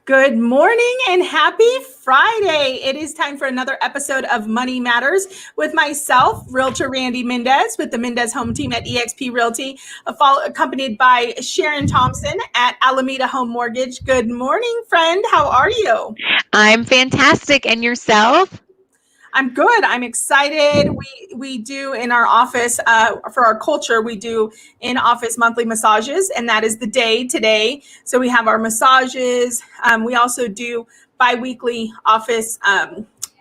Good morning and happy Friday. It is time for another episode of Money Matters with myself, Realtor Randy Mendez with the Mendez Home Team at eXp Realty, accompanied by Sharon Thompson at Alameda Home Mortgage. Good morning, friend. How are you? I'm fantastic. And yourself? I'm good. I'm excited. We do in our office for our culture. We do in-office monthly massages, and that is the day today. So we have our massages. We also do bi-weekly office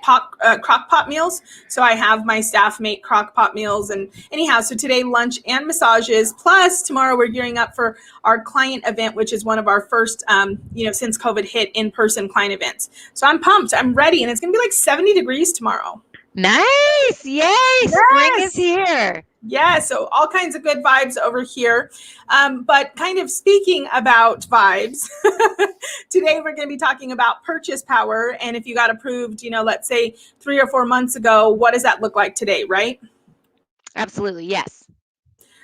crock pot meals. So I have my staff make crock pot meals. And anyhow, so today lunch and massages. Plus tomorrow we're gearing up for our client event, which is one of our first, since COVID hit, in-person client events. So I'm pumped. I'm ready, and it's going to be like 70 degrees tomorrow. Nice. Yay. Yes. Spring is here. Yeah, so all kinds of good vibes over here. But kind of speaking about vibes, today we're going to be talking about purchase power. And if you got approved, let's say 3 or 4 months ago, what does that look like today, right? Absolutely. Yes.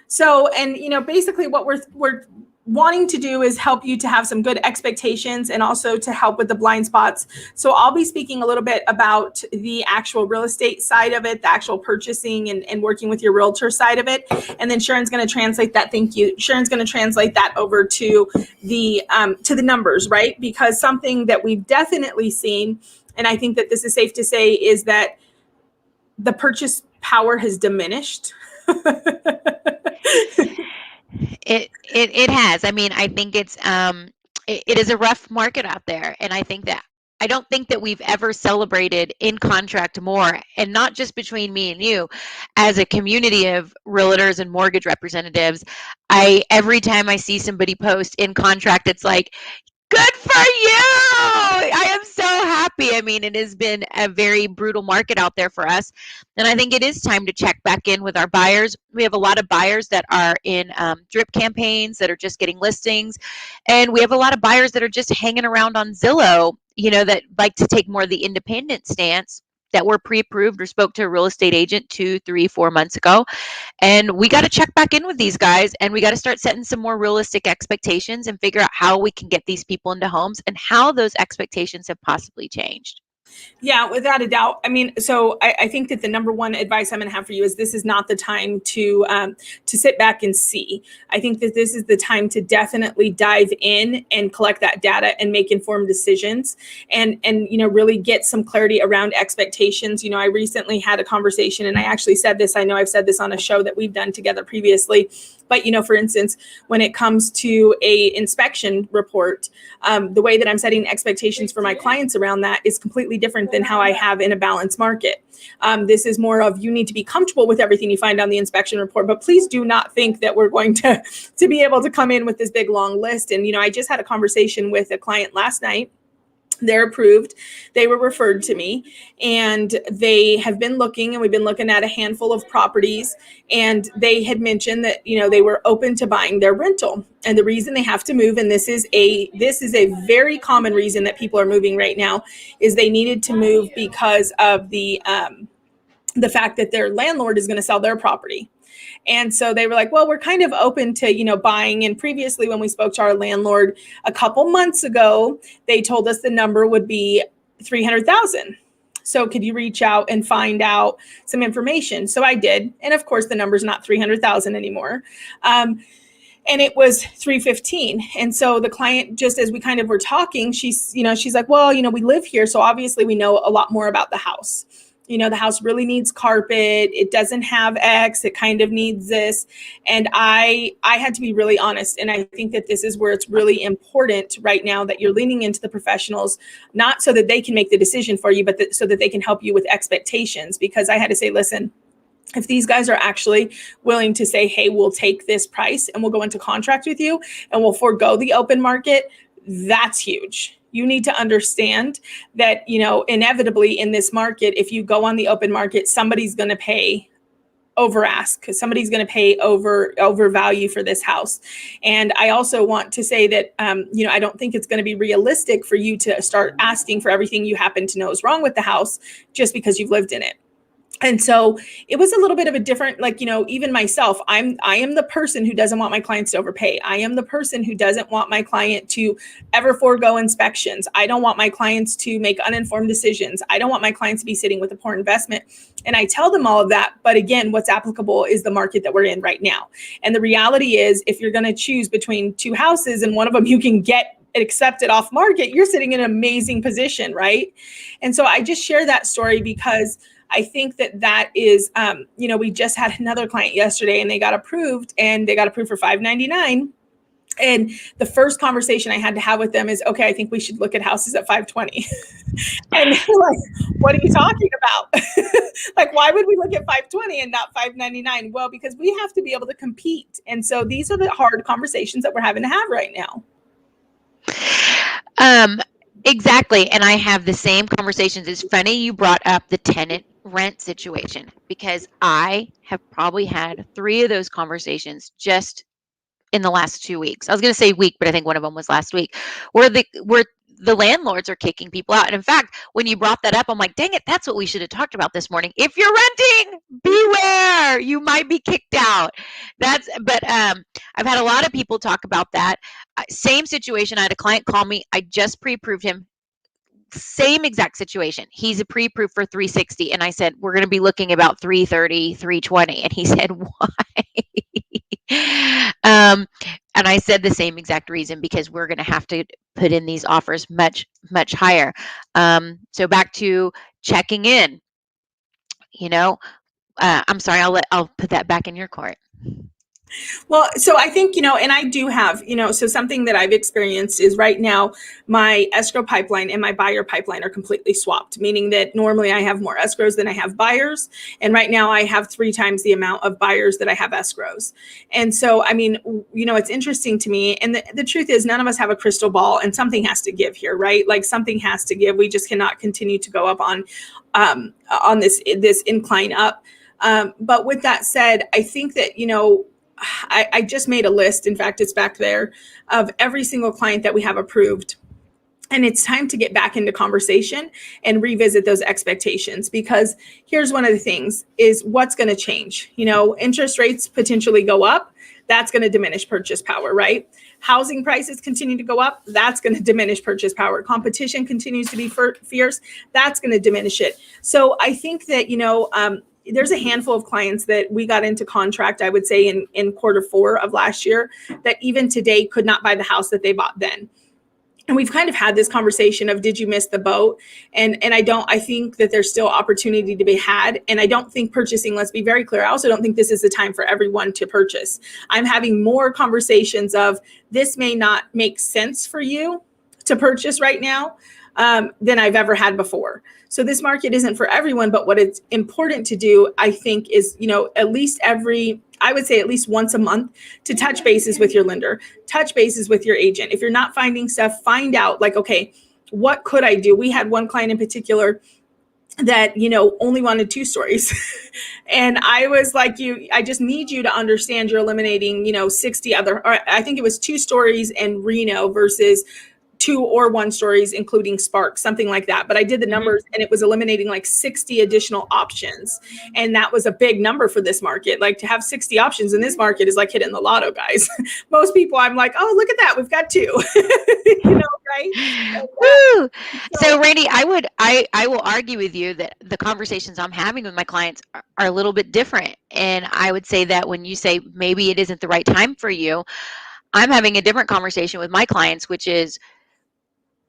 So, and basically what we're wanting to do is help you to have some good expectations and also to help with the blind spots. So I'll be speaking a little bit about the actual real estate side of it, the actual purchasing and working with your realtor side of it. And then Sharon's going to translate that. Thank you. Sharon's going to translate that over to the numbers, right? Because something that we've definitely seen, and I think that this is safe to say, is that the purchase power has diminished. It has. I mean, I think it is a rough market out there, and I don't think that we've ever celebrated in contract more, and not just between me and you, as a community of realtors and mortgage representatives. Every time I see somebody post in contract, it's like, good for you! I am so happy. I mean, it has been a very brutal market out there for us. And I think it is time to check back in with our buyers. We have a lot of buyers that are in drip campaigns that are just getting listings. And we have a lot of buyers that are just hanging around on Zillow, that like to take more of the independent stance, that were pre-approved or spoke to a real estate agent 2, 3, 4 months ago. And we got to check back in with these guys, and we got to start setting some more realistic expectations and figure out how we can get these people into homes and how those expectations have possibly changed. Yeah, without a doubt. I mean, so I think that the number one advice I'm going to have for you is this is not the time to sit back and see. I think that this is the time to definitely dive in and collect that data and make informed decisions and really get some clarity around expectations. I recently had a conversation, and I actually said this. I know I've said this on a show that we've done together previously. But, for instance, when it comes to a inspection report, the way that I'm setting expectations for my clients around that is completely different than how I have in a balanced market. This is more of, you need to be comfortable with everything you find on the inspection report, but please do not think that we're going to be able to come in with this big long list. And, I just had a conversation with a client last night. They're approved. They were referred to me, and they have been looking, and we've been looking at a handful of properties, and they had mentioned that, they were open to buying their rental. And the reason they have to move, and this is a very common reason that people are moving right now, is they needed to move because of the fact that their landlord is going to sell their property. And so they were like, well, we're kind of open to, buying. And previously, when we spoke to our landlord a couple months ago, they told us the number would be $300,000. So could you reach out and find out some information? So I did. And of course, the number's not $300,000 anymore. And it was 315. And so the client, just as we kind of were talking, she's like, well, we live here. So obviously we know a lot more about the house. The house really needs carpet. It doesn't have X. It kind of needs this. And I had to be really honest. And I think that this is where it's really important right now that you're leaning into the professionals, not so that they can make the decision for you, but so that they can help you with expectations. Because I had to say, listen, if these guys are actually willing to say, hey, we'll take this price and we'll go into contract with you and we'll forego the open market, that's huge. You need to understand that, inevitably in this market, if you go on the open market, somebody's going to pay over ask, because somebody's going to pay over value for this house. And I also want to say that, I don't think it's going to be realistic for you to start asking for everything you happen to know is wrong with the house just because you've lived in it. And so it was a little bit of a different, like, even myself, I am the person who doesn't want my clients to overpay. I am the person who doesn't want my client to ever forego inspections. I don't want my clients to make uninformed decisions. I don't want my clients to be sitting with a poor investment. And I tell them all of that. But again, what's applicable is the market that we're in right now. And the reality is, if you're going to choose between two houses and one of them you can get accepted off market, you're sitting in an amazing position, right? And so I just share that story because I think that is, we just had another client yesterday and they got approved for $599. And the first conversation I had to have with them is, okay, I think we should look at houses at 520. And they're like, what are you talking about? Like, why would we look at 520 and not 599? Well, because we have to be able to compete. And so these are the hard conversations that we're having to have right now. Exactly. And I have the same conversations. It's funny you brought up the tenant rent situation, because I have probably had 3 of those conversations just in the last 2 weeks. I was going to say week, but I think one of them was last week, where the landlords are kicking people out. And in fact, when you brought that up, I'm like, dang it, that's what we should have talked about this morning. If you're renting, beware, you might be kicked out. But I've had a lot of people talk about that. Same situation. I had a client call me. I just pre-approved him. Same exact situation. He's a pre-approved for 360. And I said, we're going to be looking about 330, 320. And he said, why? And I said the same exact reason, because we're going to have to put in these offers much, much higher. So back to checking in, I'm sorry, I'll put that back in your court. Well, so I think, and I do have, so something that I've experienced is right now my escrow pipeline and my buyer pipeline are completely swapped, meaning that normally I have more escrows than I have buyers. And right now I have 3 times the amount of buyers that I have escrows. And so, I mean, it's interesting to me. And the truth is, none of us have a crystal ball, and something has to give here, right? Like, something has to give. We just cannot continue to go up on this incline up. But with that said, I think that, I just made a list. In fact, it's back there, of every single client that we have approved. And it's time to get back into conversation and revisit those expectations, because here's one of the things is what's going to change. Interest rates potentially go up. That's going to diminish purchase power, right? Housing prices continue to go up. That's going to diminish purchase power. Competition continues to be fierce. That's going to diminish it. So I think that, there's a handful of clients that we got into contract, I would say in Q4 of last year, that even today could not buy the house that they bought then. And we've kind of had this conversation of, did you miss the boat? And I think that there's still opportunity to be had. And I don't think purchasing, let's be very clear, I also don't think this is the time for everyone to purchase. I'm having more conversations of, this may not make sense for you to purchase right now than I've ever had before. So this market isn't for everyone, but what it's important to do, I think, is, at least I would say at least once a month, to touch bases with your lender, touch bases with your agent. If you're not finding stuff, find out, like, okay, what could I do? We had one client in particular that, only wanted 2 stories. And I was like, I just need you to understand you're eliminating, 60 other, or I think it was 2 stories and Reno versus 2 or 1 stories, including Spark, something like that. But I did the numbers, and it was eliminating like 60 additional options. And that was a big number for this market. Like, to have 60 options in this market is like hitting the lotto, guys. Most people, I'm like, oh, look at that, we've got 2. Right? Woo! So Randy, I will argue with you that the conversations I'm having with my clients are a little bit different. And I would say that when you say maybe it isn't the right time for you, I'm having a different conversation with my clients, which is,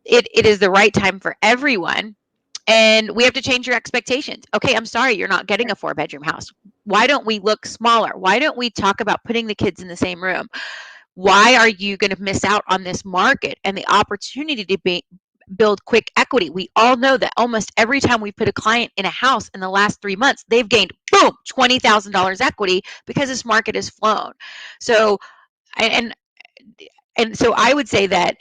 it is the right time for everyone, and we have to change your expectations. Okay, I'm sorry, you're not getting a 4-bedroom house. Why don't we look smaller? Why don't we talk about putting the kids in the same room? Why are you going to miss out on this market and the opportunity to build quick equity? We all know that almost every time we put a client in a house in the last 3 months, they've gained, boom, $20,000 equity, because this market has flown. So, and so I would say that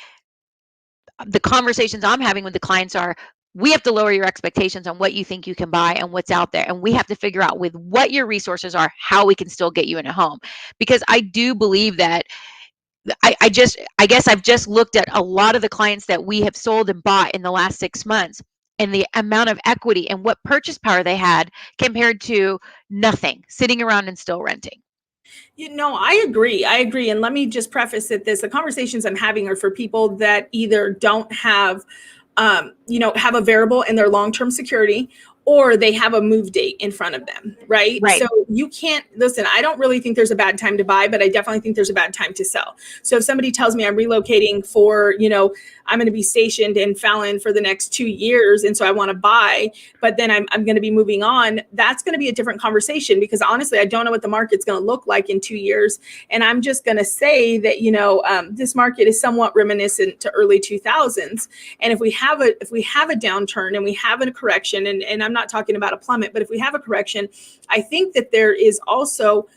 the conversations I'm having with the clients are, we have to lower your expectations on what you think you can buy and what's out there. And we have to figure out, with what your resources are, how we can still get you in a home. Because I do believe that I guess I've just looked at a lot of the clients that we have sold and bought in the last 6 months. and the amount of equity and what purchase power they had compared to nothing, sitting around and still renting. I agree. I agree. And let me just preface it this, the conversations I'm having are for people that either don't have, have a variable in their long-term security, or they have a move date in front of them, right? Right. So you can't listen. I don't really think there's a bad time to buy, but I definitely think there's a bad time to sell. So if somebody tells me I'm relocating for, I'm going to be stationed in Fallon for the next 2 years, and so I want to buy, but then I'm going to be moving on, that's going to be a different conversation, because honestly, I don't know what the market's going to look like in 2 years. And I'm just going to say that, this market is somewhat reminiscent to early 2000s. And if we have a downturn and we have a correction, and I'm not talking about a plummet, but if we have a correction, I think that there is also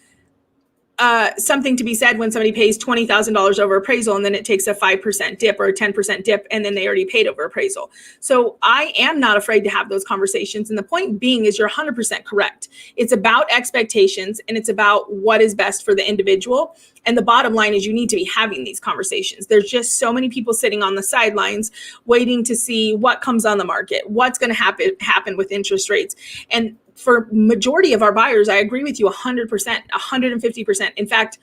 something to be said when somebody pays $20,000 over appraisal and then it takes a 5% dip or a 10% dip, and then they already paid over appraisal. So I am not afraid to have those conversations. And the point being is you're 100% correct. It's about expectations, and it's about what is best for the individual. And the bottom line is you need to be having these conversations. There's just so many people sitting on the sidelines waiting to see what comes on the market, what's going to happen with interest rates. And for majority of our buyers, I agree with you 100%, 150%. In fact,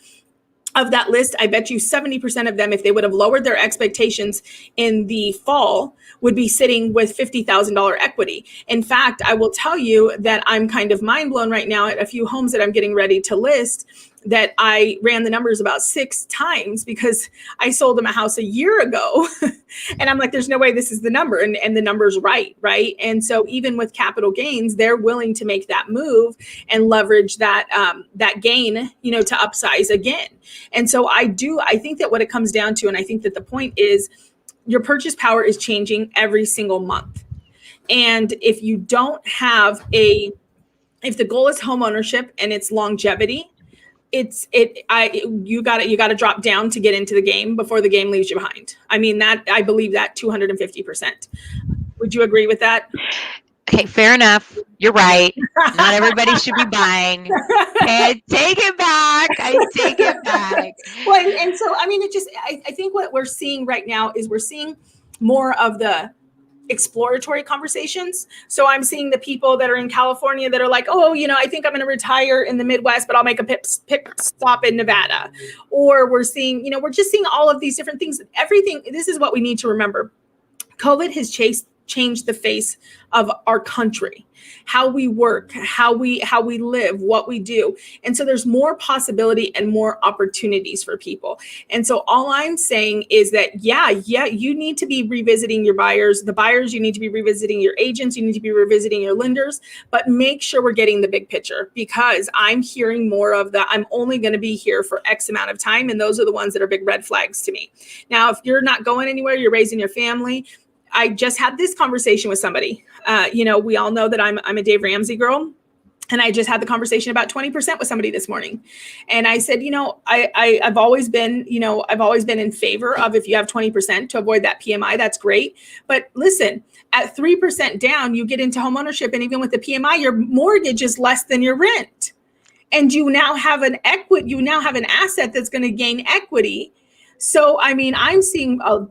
of that list, I bet you 70% of them, if they would have lowered their expectations in the fall, would be sitting with $50,000 equity. In fact, I will tell you that I'm kind of mind blown right now at a few homes that I'm getting ready to list, that I ran the numbers about 6 times because I sold them a house a year ago. And I'm like, there's no way this is the number. And the number's right. And so even with capital gains, they're willing to make that move and leverage that gain, to upsize again. And so I think that what it comes down to, and I think that the point is, your purchase power is changing every single month. And if you don't have if the goal is home ownership and it's longevity, you got to drop down to get into the game before the game leaves you behind. I mean, that I believe that 250%. Would you agree with that? Okay, fair enough. You're right. Not everybody should be buying. Okay, take it back. I take it back. Well, and so, I mean, I think what we're seeing right now is we're seeing more of the exploratory conversations. So I'm seeing the people that are in California that are like, oh, I think I'm going to retire in the Midwest, but I'll make a pit stop in Nevada. Or we're seeing, we're just seeing all of these different things. Everything. This is what we need to remember. COVID has changed the face of our country, how we work, how we live, what we do. And so there's more possibility and more opportunities for people. And so all I'm saying is that, yeah, you need to be revisiting your buyers, you need to be revisiting your agents, you need to be revisiting your lenders, but make sure we're getting the big picture, because I'm hearing more of the, I'm only going to be here for X amount of time. And those are the ones that are big red flags to me. Now, if you're not going anywhere, you're raising your family. I just had this conversation with somebody. We all know that I'm a Dave Ramsey girl. And I just had the conversation about 20% with somebody this morning. And I said, I've always been in favor of, if you have 20% to avoid that PMI, that's great. But listen, at 3% down, you get into homeownership. And even with the PMI, your mortgage is less than your rent. And you now have an asset that's going to gain equity. So, I mean, I'm seeing a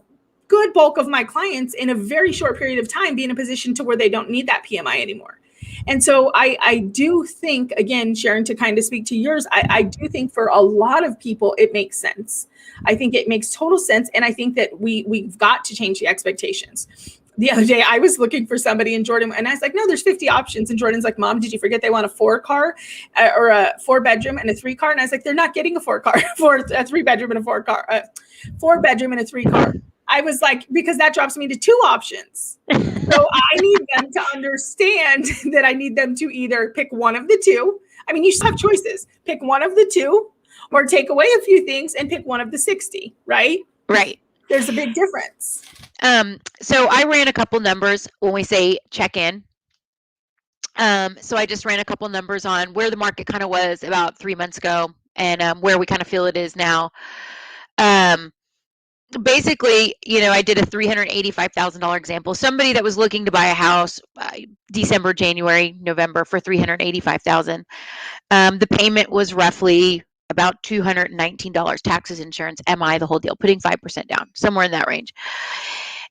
good bulk of my clients in a very short period of time be in a position to where they don't need that PMI anymore. And so I do think, again, Sharon, to kind of speak to yours, I do think for a lot of people, it makes sense. I think it makes total sense. And I think that we've got to change the expectations. The other day, I was looking for somebody in Jordan, and I was like, no, there's 50 options. And Jordan's like, Mom, did you forget they want a 4-car or a 4-bedroom and a 3-car? And I was like, they're not getting a 4-car for a 3-bedroom and a 4-car, 4-bedroom and a 3-car. I was like, because that drops me to 2 options. So I need them to understand that I need them to either pick one of the 2. I mean, you just have choices. Pick one of the 2, or take away a few things and pick one of the 60, right? Right. There's a big difference. So I ran a couple numbers when we say check in. So I just ran a couple numbers on where the market kind of was about 3 months ago, and where we kind of feel it is now. Basically, I did a $385,000 example. Somebody that was looking to buy a house December, January, November for $385,000. The payment was roughly about $219, taxes, insurance, MI, the whole deal, putting 5% down, somewhere in that range.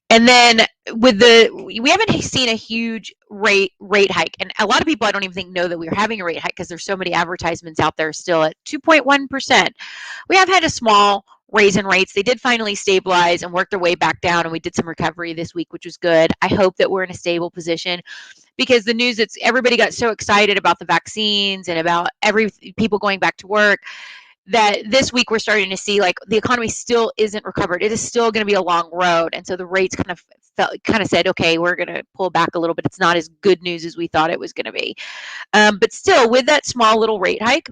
And then we haven't seen a huge rate hike, and a lot of people I don't even think know that we're having a rate hike because there's so many advertisements out there still at 2.1%. We have had a small raise in rates. They did finally stabilize and work their way back down, and we did some recovery this week, which was good. I hope that we're in a stable position because the news, it's everybody got so excited about the vaccines and about people going back to work that this week we're starting to see like the economy still isn't recovered. It is still going to be a long road. And so the rates kind of said, okay, we're going to pull back a little bit. It's not as good news as we thought it was going to be. But still, with that small little rate hike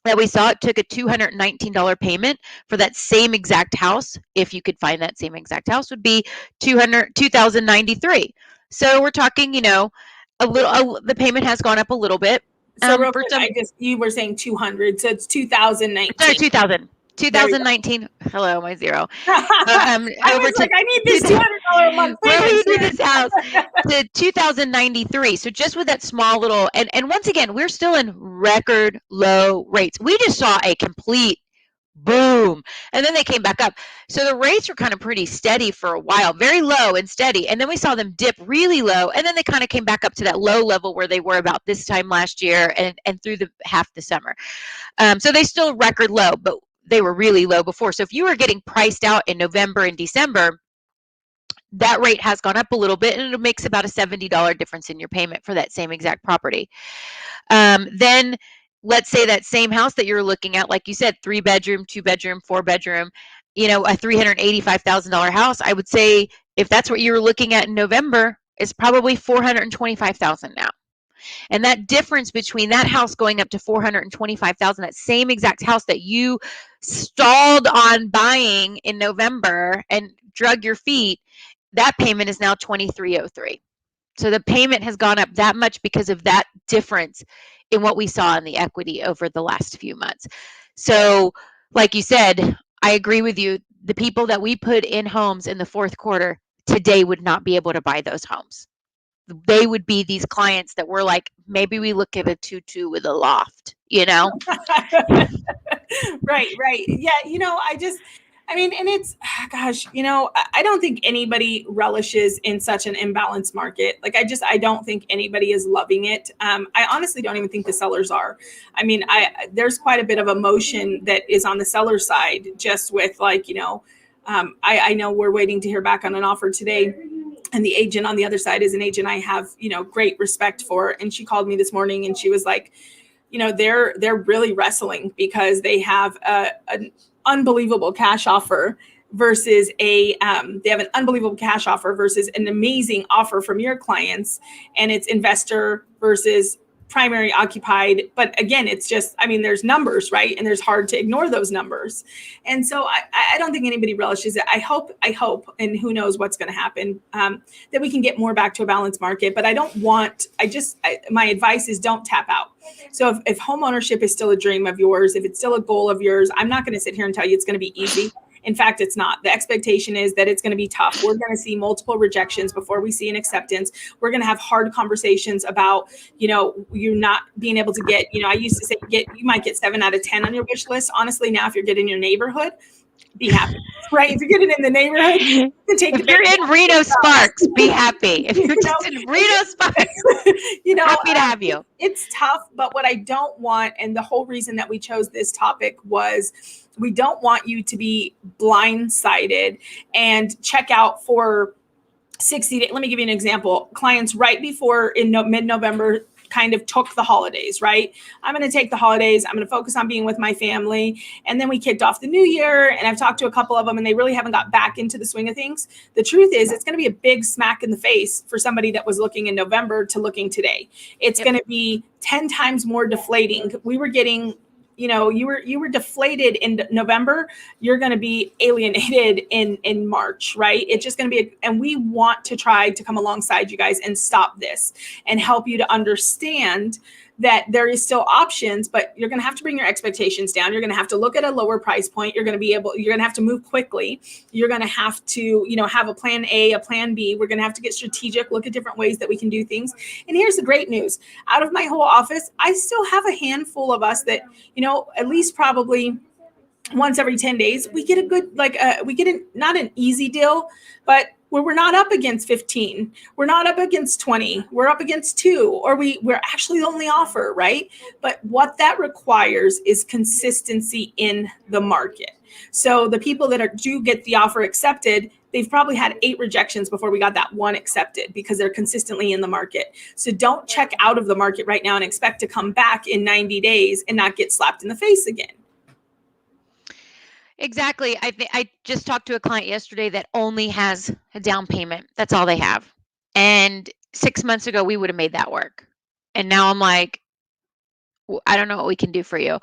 that we saw, it took a $219 payment for that same exact house. If you could find that same exact house, would be $2,093. So we're talking, the payment has gone up a little bit. So real quick, you were saying 200, so it's 2019. Sorry, 2019. Hello, my zero. I was like, I need this $200 a month payment. Where do you need this house? To 2093. So just with that small little, and once again, we're still in record low rates. We just saw a complete boom, and then they came back up. So the rates were kind of pretty steady for a while, very low and steady, and then we saw them dip really low, and then they kind of came back up to that low level where they were about this time last year and through the half the summer. So they still record low, but they were really low before. So if you were getting priced out in November and December, that rate has gone up a little bit, and it makes about a $70 difference in your payment for that same exact property. Then let's say that same house that you're looking at, like you said, 3-bedroom, 2-bedroom, 4-bedroom, a $385,000 house. I would say if that's what you were looking at in November, it's probably $425,000 now. And that difference between that house going up to $425,000, that same exact house that you stalled on buying in November and drug your feet, that payment is now $2,303. So the payment has gone up that much because of that difference in what we saw in the equity over the last few months. So like you said, I agree with you. The people that we put in homes in the fourth quarter today would not be able to buy those homes. They would be these clients that were like, maybe we look at a 2-2 with a loft, Right. Yeah. And it's, gosh, I don't think anybody relishes in such an imbalanced market. Like, I don't think anybody is loving it. I honestly don't even think the sellers are. There's quite a bit of emotion that is on the seller side, just with I know we're waiting to hear back on an offer today. And the agent on the other side is an agent I have, great respect for. And she called me this morning and she was like, they're really wrestling because they have an unbelievable cash offer versus they have an unbelievable cash offer versus an amazing offer from your clients. And it's investor versus primary occupied. But again, it's just, there's numbers, right? And there's hard to ignore those numbers. And so I don't think anybody relishes it. I hope, and who knows what's going to happen, that we can get more back to a balanced market. But my advice is don't tap out. So if home ownership is still a dream of yours, if it's still a goal of yours, I'm not going to sit here and tell you it's going to be easy. In fact, it's not. The expectation is that it's going to be tough. We're going to see multiple rejections before we see an acceptance. We're going to have hard conversations about, you not being able to get, I used to say, you might get 7 out of 10 on your wish list. Honestly, now if you're getting your neighborhood, be happy, right? If you're getting in the neighborhood, if you're in Reno Sparks, be happy. If you're just in Reno Sparks, happy to have you. It's tough, but what I don't want, and the whole reason that we chose this topic was we don't want you to be blindsided and check out for 60 days. Let me give you an example. Clients right before in mid-November kind of took the holidays, right? I'm going to take the holidays. I'm going to focus on being with my family. And then we kicked off the new year, and I've talked to a couple of them and they really haven't got back into the swing of things. The truth is it's going to be a big smack in the face for somebody that was looking in November to looking today. It's going to be 10 times more deflating. We were getting, you were deflated in November. You're going to be alienated in March, right? It's just going to be, and we want to try to come alongside you guys and stop this and help you to understand that there is still options, but you're going to have to bring your expectations down. You're going to have to look at a lower price point. You're going to have to move quickly. You're going to have to, have a plan A, a plan B. We're going to have to get strategic, look at different ways that we can do things. And here's the great news. Out of my whole office, I still have a handful of us that, at least probably once every 10 days, we get a good, not an easy deal, but where we're not up against 15, we're not up against 20, we're up against 2, or we're actually the only offer, right? But what that requires is consistency in the market. So the people that do get the offer accepted, they've probably had 8 rejections before we got that one accepted, because they're consistently in the market. So don't check out of the market right now and expect to come back in 90 days and not get slapped in the face again. Exactly. I just talked to a client yesterday that only has a down payment. That's all they have. And 6 months ago, we would have made that work. And now I'm like, I don't know what we can do for you.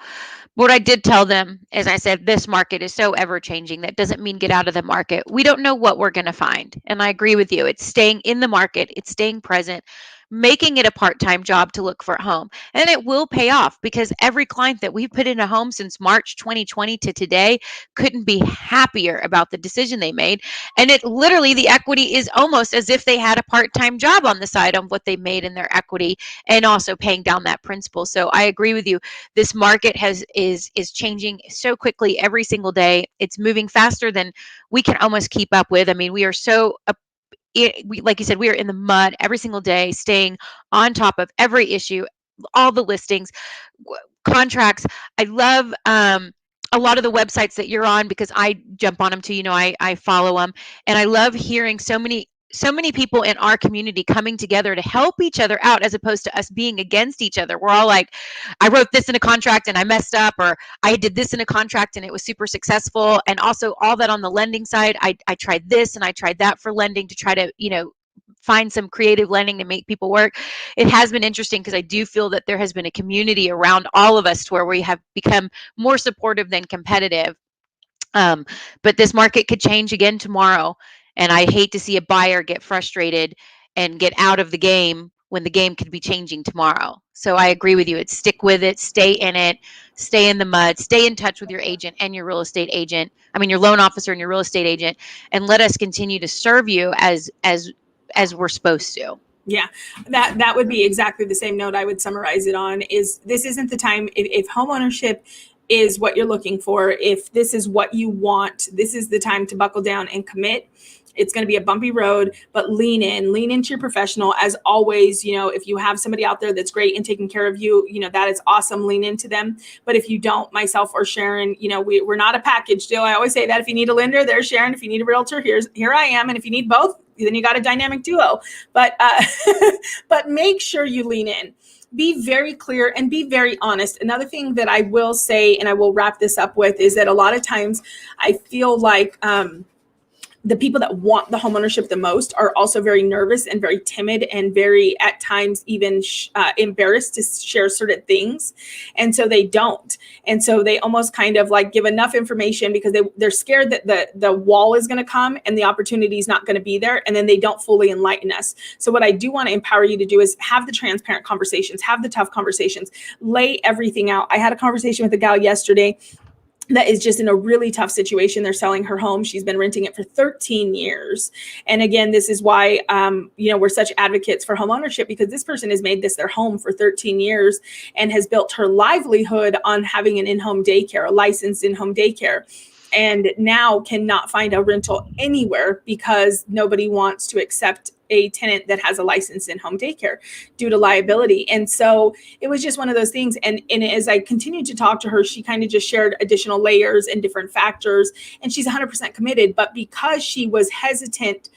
What I did tell them is, I said, this market is so ever changing. That doesn't mean get out of the market. We don't know what we're going to find. And I agree with you. It's staying in the market, it's staying present, making it a part-time job to look for a home. And it will pay off, because every client that we've put in a home since March 2020 to today couldn't be happier about the decision they made. And it literally, the equity is almost as if they had a part-time job on the side of what they made in their equity, and also paying down that principal. So I agree with you. This market is changing so quickly every single day. It's moving faster than we can almost keep up with. I mean, we are so like you said, we are in the mud every single day, staying on top of every issue, all the listings, contracts. I love a lot of the websites that you're on, because I jump on them too. I follow them, and I love hearing so many people in our community coming together to help each other out, as opposed to us being against each other. We're all like, I wrote this in a contract and I messed up, or I did this in a contract and it was super successful. And also all that on the lending side, I tried this and I tried that for lending to try to, find some creative lending to make people work. It has been interesting, because I do feel that there has been a community around all of us to where we have become more supportive than competitive. But this market could change again tomorrow. And I hate to see a buyer get frustrated and get out of the game when the game could be changing tomorrow. So I agree with you. It's stick with it, stay in it, stay in the mud, stay in touch with your agent and your real estate agent. I mean, your loan officer and your real estate agent, and let us continue to serve you as we're supposed to. Yeah, that would be exactly the same note I would summarize it on. Is this isn't the time, if homeownership is what you're looking for, if this is what you want, this is the time to buckle down and commit. It's going to be a bumpy road, but lean into your professional. As always, if you have somebody out there that's great and taking care of you, that is awesome. Lean into them. But if you don't, myself or Sharon, we're not a package deal. I always say that if you need a lender, there's Sharon. If you need a realtor, here I am. And if you need both, then you got a dynamic duo. But but make sure you lean in. Be very clear and be very honest. Another thing that I will say, and I will wrap this up with, is that a lot of times I feel like the people that want the homeownership the most are also very nervous and very timid and very, at times, even embarrassed to share certain things. And so they don't. And so they almost kind of like give enough information because they're scared that the wall is going to come and the opportunity is not going to be there. And then they don't fully enlighten us. So what I do want to empower you to do is have the transparent conversations, have the tough conversations, lay everything out. I had a conversation with a gal yesterday that is just in a really tough situation. They're selling her home. She's been renting it for 13 years. And again, this is why, we're such advocates for home ownership, because this person has made this their home for 13 years and has built her livelihood on having an in-home daycare, a licensed in-home daycare, and now cannot find a rental anywhere because nobody wants to accept a tenant that has a license in home daycare due to liability. And so it was just one of those things. And as I continued to talk to her, she kind of just shared additional layers and different factors, and she's 100% committed. But because she was hesitant,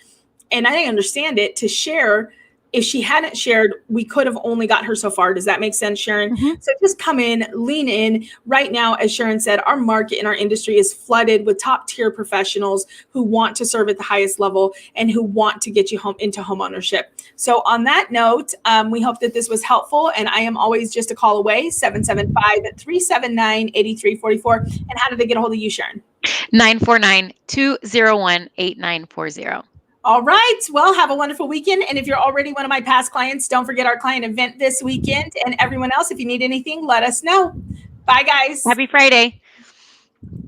and I didn't understand it, to share, if she hadn't shared, we could have only got her so far. Does that make sense, Sharon? Mm-hmm. So just come in, lean in. Right now, as Sharon said, our market in our industry is flooded with top tier professionals who want to serve at the highest level and who want to get you into home ownership. So on that note, we hope that this was helpful. And I am always just a call away, 775-379-8344. And how do they get a hold of you, Sharon? 949-201-8940. All right. Well, have a wonderful weekend. And if you're already one of my past clients, don't forget our client event this weekend. And everyone else, if you need anything, let us know. Bye, guys. Happy Friday.